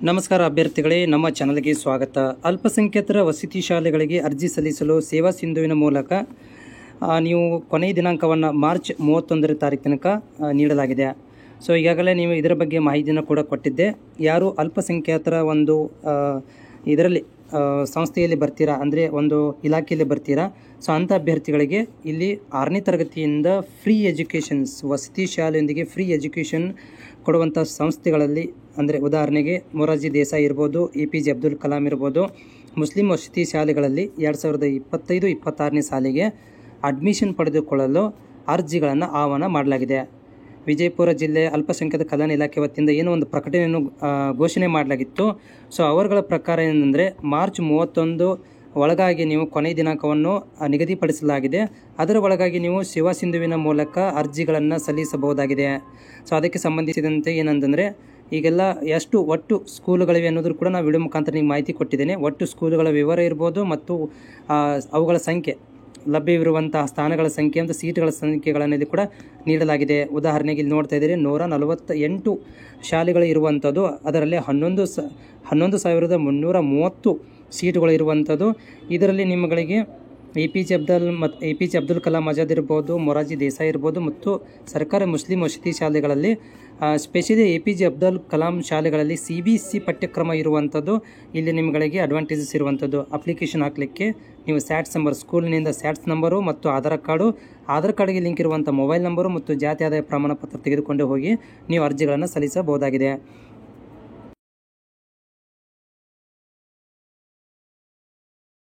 ನಮಸ್ಕಾರ ಅಭ್ಯರ್ಥಿಗಳೇ, ನಮ್ಮ ಚಾನಲ್ಗೆ ಸ್ವಾಗತ. ಅಲ್ಪಸಂಖ್ಯಾತರ ವಸತಿ ಶಾಲೆಗಳಿಗೆ ಅರ್ಜಿ ಸಲ್ಲಿಸಲು ಸೇವಾ ಸಿಂಧುವಿನ ಮೂಲಕ ನೀವು ಕೊನೆಯ ದಿನಾಂಕವನ್ನು ಮಾರ್ಚ್ 31 ತಾರೀಕು ತನಕ ನೀಡಲಾಗಿದೆ. ಸೊ ಈಗಾಗಲೇ ನೀವು ಇದರ ಬಗ್ಗೆ ಮಾಹಿತಿಯನ್ನು ಕೂಡ ಕೊಟ್ಟಿದ್ದೆ. ಯಾರು ಅಲ್ಪಸಂಖ್ಯಾತರ ಒಂದು ಇದರಲ್ಲಿ ಸಂಸ್ಥೆಯಲ್ಲಿ ಬರ್ತೀರಾ, ಅಂದರೆ ಒಂದು ಇಲಾಖೆಯಲ್ಲಿ ಬರ್ತೀರಾ, ಸೊ ಅಂಥ ಅಭ್ಯರ್ಥಿಗಳಿಗೆ ಇಲ್ಲಿ 6ನೇ ತರಗತಿಯಿಂದ ಫ್ರೀ ಎಜುಕೇಷನ್ಸ್, ವಸತಿ ಶಾಲೆಯೊಂದಿಗೆ ಫ್ರೀ ಎಜುಕೇಷನ್ ಕೊಡುವಂಥ ಸಂಸ್ಥೆಗಳಲ್ಲಿ, ಅಂದರೆ ಉದಾಹರಣೆಗೆ ಮೊರಾರ್ಜಿ ದೇಸಾಯಿ ಇರ್ಬೋದು, APJ ಅಬ್ದುಲ್ ಕಲಾಂ ಇರ್ಬೋದು, ಮುಸ್ಲಿಂ ವಸತಿ ಶಾಲೆಗಳಲ್ಲಿ 2025-26ನೇ ಸಾಲಿಗೆ ಅಡ್ಮಿಷನ್ ಪಡೆದುಕೊಳ್ಳಲು ಅರ್ಜಿಗಳನ್ನು ಆಹ್ವಾನ ಮಾಡಲಾಗಿದೆ. ವಿಜಯಪುರ ಜಿಲ್ಲೆ ಅಲ್ಪಸಂಖ್ಯಾತ ಕಲ್ಯಾಣ ಇಲಾಖೆ ವತಿಯಿಂದ ಏನೋ ಒಂದು ಪ್ರಕಟಣೆಯನ್ನು ಘೋಷಣೆ ಮಾಡಲಾಗಿತ್ತು. ಸೊ ಅವರುಗಳ ಪ್ರಕಾರ ಏನಂದರೆ ಮಾರ್ಚ್ 31 ಒಳಗಾಗಿ ನೀವು ಕೊನೆಯ ದಿನಾಂಕವನ್ನು ನಿಗದಿಪಡಿಸಲಾಗಿದೆ. ಅದರ ಒಳಗಾಗಿ ನೀವು ಸೇವಾ ಸಿಂಧುವಿನ ಮೂಲಕ ಅರ್ಜಿಗಳನ್ನು ಸಲ್ಲಿಸಬಹುದಾಗಿದೆ. ಸೊ ಅದಕ್ಕೆ ಸಂಬಂಧಿಸಿದಂತೆ ಏನಂತಂದರೆ ಈಗೆಲ್ಲ ಎಷ್ಟು ಒಟ್ಟು ಸ್ಕೂಲುಗಳಿವೆ ಅನ್ನೋದ್ರ ಕೂಡ ನಾವು ವಿಡಿಯೋ ಮುಖಾಂತರ ನಿಮಗೆ ಮಾಹಿತಿ ಕೊಟ್ಟಿದ್ದೇನೆ. ಒಟ್ಟು ಸ್ಕೂಲುಗಳ ವಿವರ ಇರ್ಬೋದು ಮತ್ತು ಅವುಗಳ ಸಂಖ್ಯೆ, ಲಭ್ಯವಿರುವಂತಹ ಸ್ಥಾನಗಳ ಸಂಖ್ಯೆ ಮತ್ತು ಸೀಟ್ಗಳ ಸಂಖ್ಯೆಗಳನ್ನು ಕೂಡ ನೀಡಲಾಗಿದೆ. ಉದಾಹರಣೆಗೆ ಇಲ್ಲಿ ನೋಡ್ತಾ ಇದ್ದೀರಿ, 148 ಶಾಲೆಗಳು ಇರುವಂಥದ್ದು, ಅದರಲ್ಲಿ 11,330 ಸೀಟುಗಳು ಇರುವಂಥದ್ದು. ಇದರಲ್ಲಿ ನಿಮ್ಮಗಳಿಗೆ APJ ಅಬ್ದುಲ್ ಕಲಾಂ ಆಜಾದ್ ಇರ್ಬೋದು, ಮೊರಾರ್ಜಿ ದೇಸಾಯಿ ಇರ್ಬೋದು ಮತ್ತು ಸರ್ಕಾರಿ ಮುಸ್ಲಿಂ ವಸತಿ ಶಾಲೆಗಳಲ್ಲಿ, ಸ್ಪೆಷಲಿ APJ ಅಬ್ದುಲ್ ಕಲಾಂ ಶಾಲೆಗಳಲ್ಲಿ CBSE ಪಠ್ಯಕ್ರಮ ಇರುವಂಥದ್ದು. ಇಲ್ಲಿ ನಿಮ್ಮಗಳಿಗೆ ಅಡ್ವಾಂಟೇಜಸ್ ಇರುವಂಥದ್ದು, ಅಪ್ಲಿಕೇಶನ್ ಹಾಕಲಿಕ್ಕೆ ನೀವು ಸ್ಯಾಟ್ಸ್ ನಂಬರ್, ಸ್ಕೂಲಿನಿಂದ ಸ್ಯಾಟ್ಸ್ ನಂಬರು ಮತ್ತು ಆಧಾರ್ ಕಾರ್ಡ್ಗೆ ಲಿಂಕ್ ಇರುವಂಥ ಮೊಬೈಲ್ ನಂಬರು ಮತ್ತು ಜಾತಿ ಆದಾಯ ಪ್ರಮಾಣ ಪತ್ರ ತೆಗೆದುಕೊಂಡು ಹೋಗಿ ನೀವು ಅರ್ಜಿಗಳನ್ನು ಸಲ್ಲಿಸಬಹುದಾಗಿದೆ.